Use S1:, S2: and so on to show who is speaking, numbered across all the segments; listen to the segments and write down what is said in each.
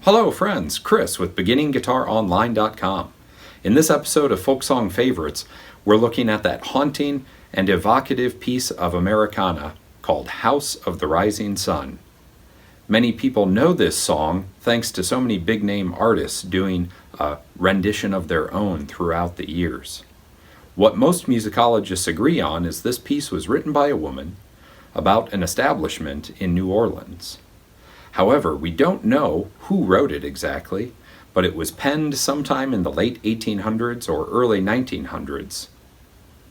S1: Hello friends, Chris with BeginningGuitarOnline.com. In this episode of Folk Song Favorites, we're looking at that haunting and evocative piece of Americana called House of the Rising Sun. Many people know this song thanks to so many big-name artists doing a rendition of their own throughout the years. What most musicologists agree on is this piece was written by a woman about an establishment in New Orleans. However, we don't know who wrote it exactly, but it was penned sometime in the late 1800s or early 1900s.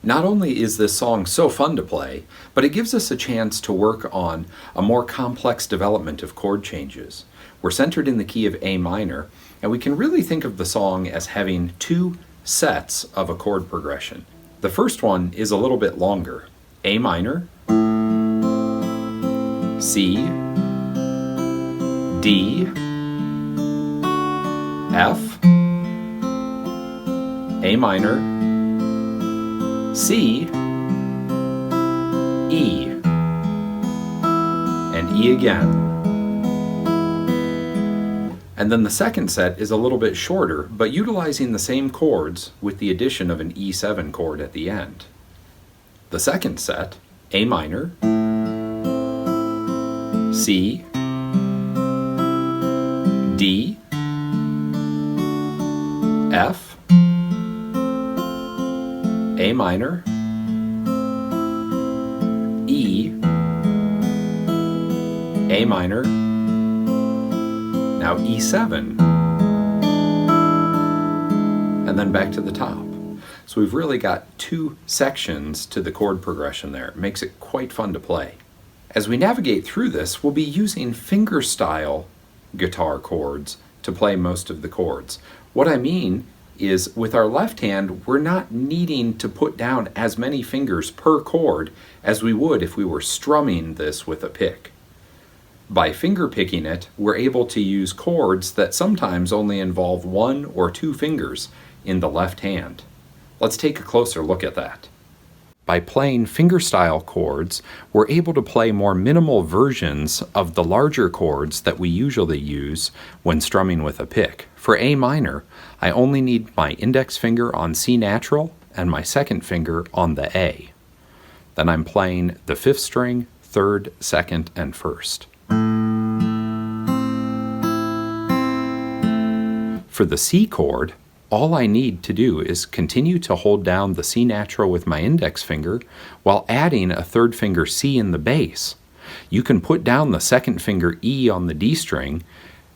S1: Not only is this song so fun to play, but it gives us a chance to work on a more complex development of chord changes. We're centered in the key of A minor, and we can really think of the song as having two sets of a chord progression. The first one is a little bit longer. A minor, C, D, F, A minor, C, E, and E again. And then the second set is a little bit shorter, but utilizing the same chords with the addition of an E7 chord at the end. The second set, A minor, C, D, F, A minor, E, A minor, now E7, and then back to the top. So we've really got two sections to the chord progression there. It makes it quite fun to play. As we navigate through this, we'll be using fingerstyle guitar chords to play most of the chords. What I mean is with our left hand, we're not needing to put down as many fingers per chord as we would if we were strumming this with a pick. By finger picking it, we're able to use chords that sometimes only involve one or two fingers in the left hand. Let's take a closer look at that. By playing fingerstyle chords, we're able to play more minimal versions of the larger chords that we usually use when strumming with a pick. For A minor, I only need my index finger on C natural and my second finger on the A. Then I'm playing the fifth string, third, second, and first. For the C chord, all I need to do is continue to hold down the C natural with my index finger while adding a third finger C in the bass. You can put down the second finger E on the D string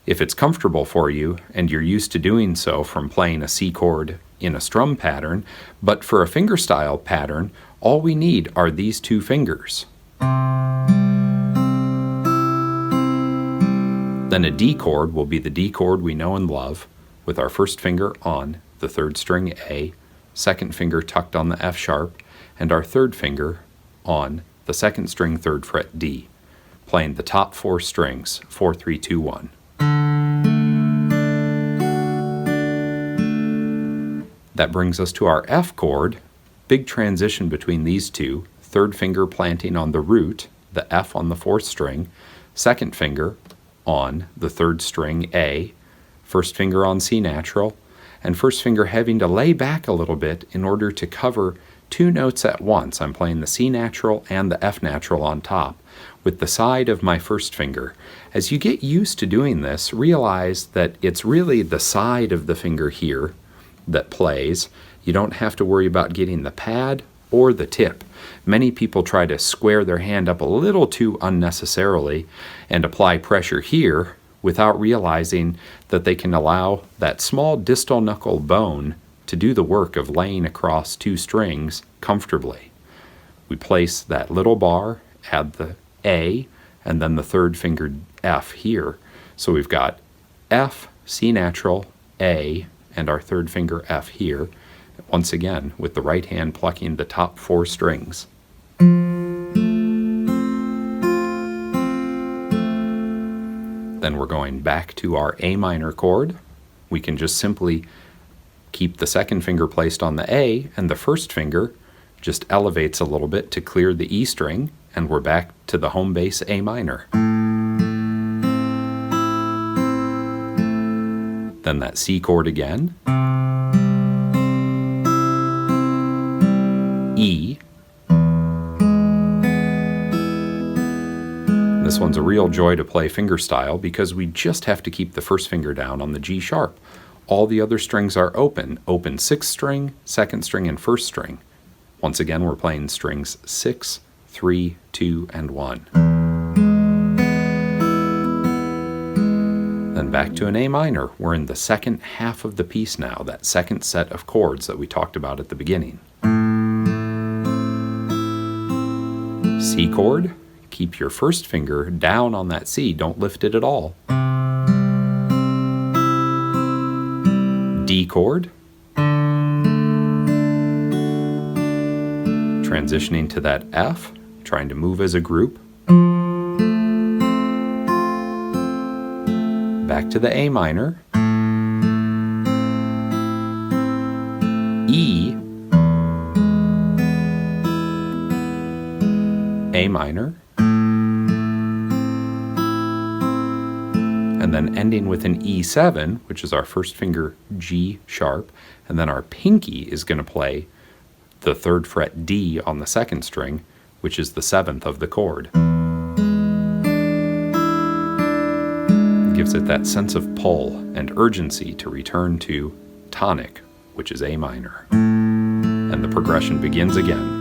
S1: if it's comfortable for you and you're used to doing so from playing a C chord in a strum pattern, but for a fingerstyle pattern, all we need are these two fingers. Then a D chord will be the D chord we know and love, with our first finger on the third string A, second finger tucked on the F sharp, and our third finger on the second string third fret D, playing the top four strings, 4, 3, 2, 1. That brings us to our F chord, big transition between these two, third finger planting on the root, the F on the fourth string, second finger on the third string A, first finger on C natural, and first finger having to lay back a little bit in order to cover two notes at once. I'm playing the C natural and the F natural on top with the side of my first finger. As you get used to doing this, realize that it's really the side of the finger here that plays. You don't have to worry about getting the pad or the tip. Many people try to square their hand up a little too unnecessarily and apply pressure here without realizing that they can allow that small distal knuckle bone to do the work of laying across two strings comfortably. We place that little bar, add the A, and then the third finger F here. So we've got F, C natural, A, and our third finger F here, once again with the right hand plucking the top four strings. Then we're going back to our A minor chord. We can just simply keep the second finger placed on the A and the first finger just elevates a little bit to clear the E string, and we're back to the home bass A minor. then that C chord again, E. This one's a real joy to play fingerstyle because we just have to keep the first finger down on the G sharp. All the other strings are open. Open 6th string, 2nd string, and 1st string. Once again, we're playing strings 6, 3, 2, and 1. Then back to an A minor. We're in the second half of the piece now, that second set of chords that we talked about at the beginning. C chord, keep your first finger down on that C, don't lift it at all. D chord, transitioning to that F, trying to move as a group. Back to the A minor, E, A minor, and then ending with an E7, which is our first finger G sharp, and then our pinky is going to play the 3rd fret D on the 2nd string, which is the 7th of the chord. It gives it that sense of pull and urgency to return to tonic, which is A minor. And the progression begins again.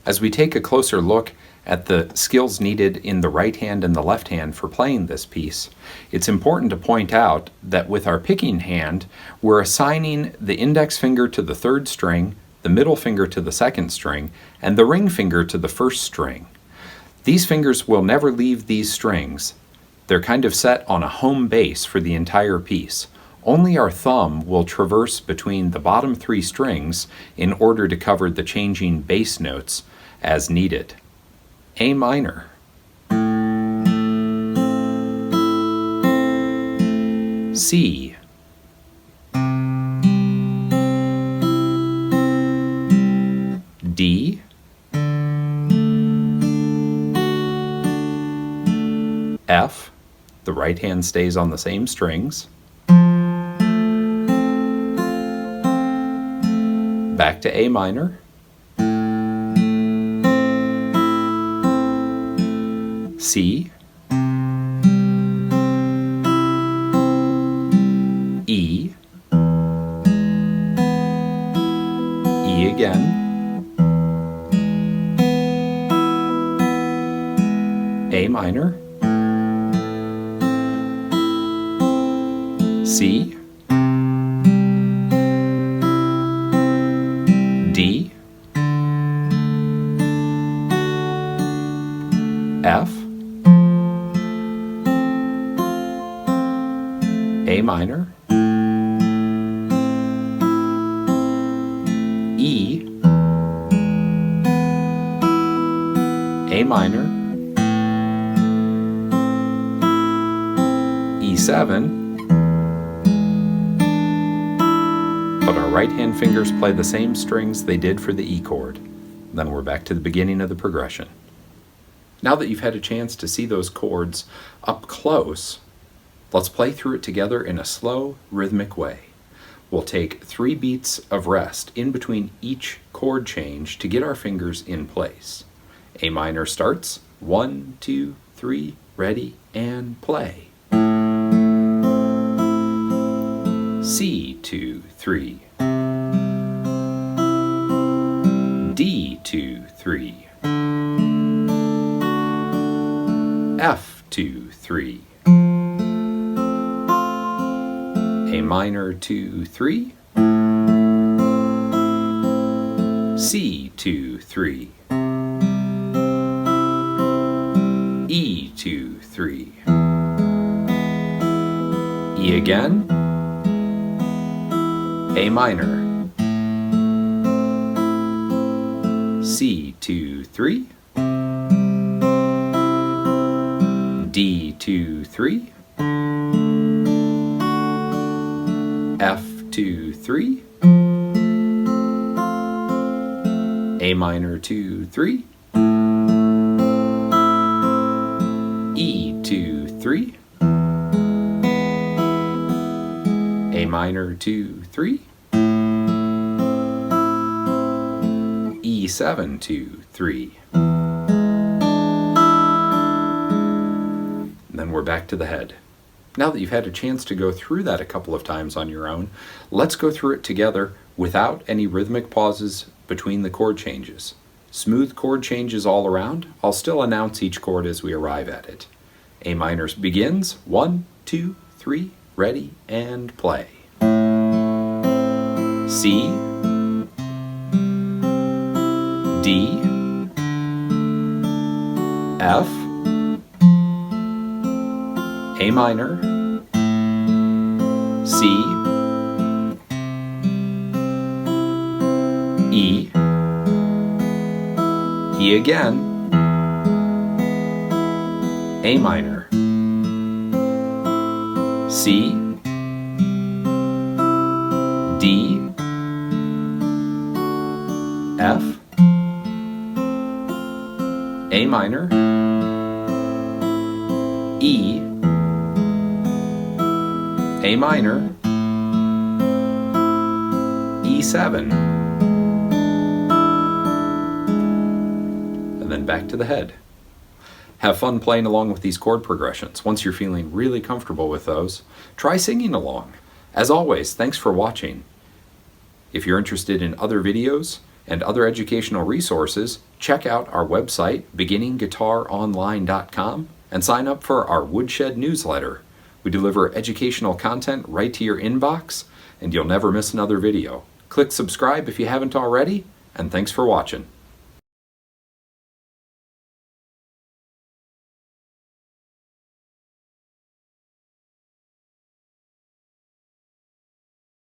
S1: As we take a closer look at the skills needed in the right hand and the left hand for playing this piece, it's important to point out that with our picking hand, we're assigning the index finger to the 3rd string, the middle finger to the 2nd string, and the ring finger to the 1st string. These fingers will never leave these strings. They're kind of set on a home base for the entire piece. Only our thumb will traverse between the bottom 3 strings in order to cover the changing bass notes as needed. A minor, C, D, F, the right hand stays on the same strings, back to A minor, C, E, E again, A minor, C, D, F, A minor, E, A minor, E7, but our right hand fingers play the same strings they did for the E chord. Then we're back to the beginning of the progression. Now that you've had a chance to see those chords up close, let's play through it together in a slow, rhythmic way. We'll take 3 beats of rest in between each chord change to get our fingers in place. A minor starts, 1, 2, 3, ready, and play. C, 2, 3. D, 2, 3. F, 2, 3. A minor, 2, 3. C, 2, 3. E, 2, 3. E again. A minor. C, 2, 3. D, 2, 3. F, 2, 3. A minor, 2, 3. E, 2, 3. minor 2, 3, E7, 2, 3. And then we're back to the head. Now that you've had a chance to go through that a couple of times on your own, let's go through it together without any rhythmic pauses between the chord changes. Smooth chord changes all around. I'll still announce each chord as we arrive at it. A minor begins, 1, 2, 3, ready, and play. C, D, F, A minor, C, E, E again, A minor, C, D, F, A minor, E, A minor, E7, and then back to the head. Have fun playing along with these chord progressions. Once you're feeling really comfortable with those, try singing along. As always, thanks for watching. If you're interested in other videos and other educational resources, check out our website, beginningguitaronline.com, and sign up for our Woodshed newsletter. We deliver educational content right to your inbox, and you'll never miss another video. Click subscribe if you haven't already, and thanks for watching.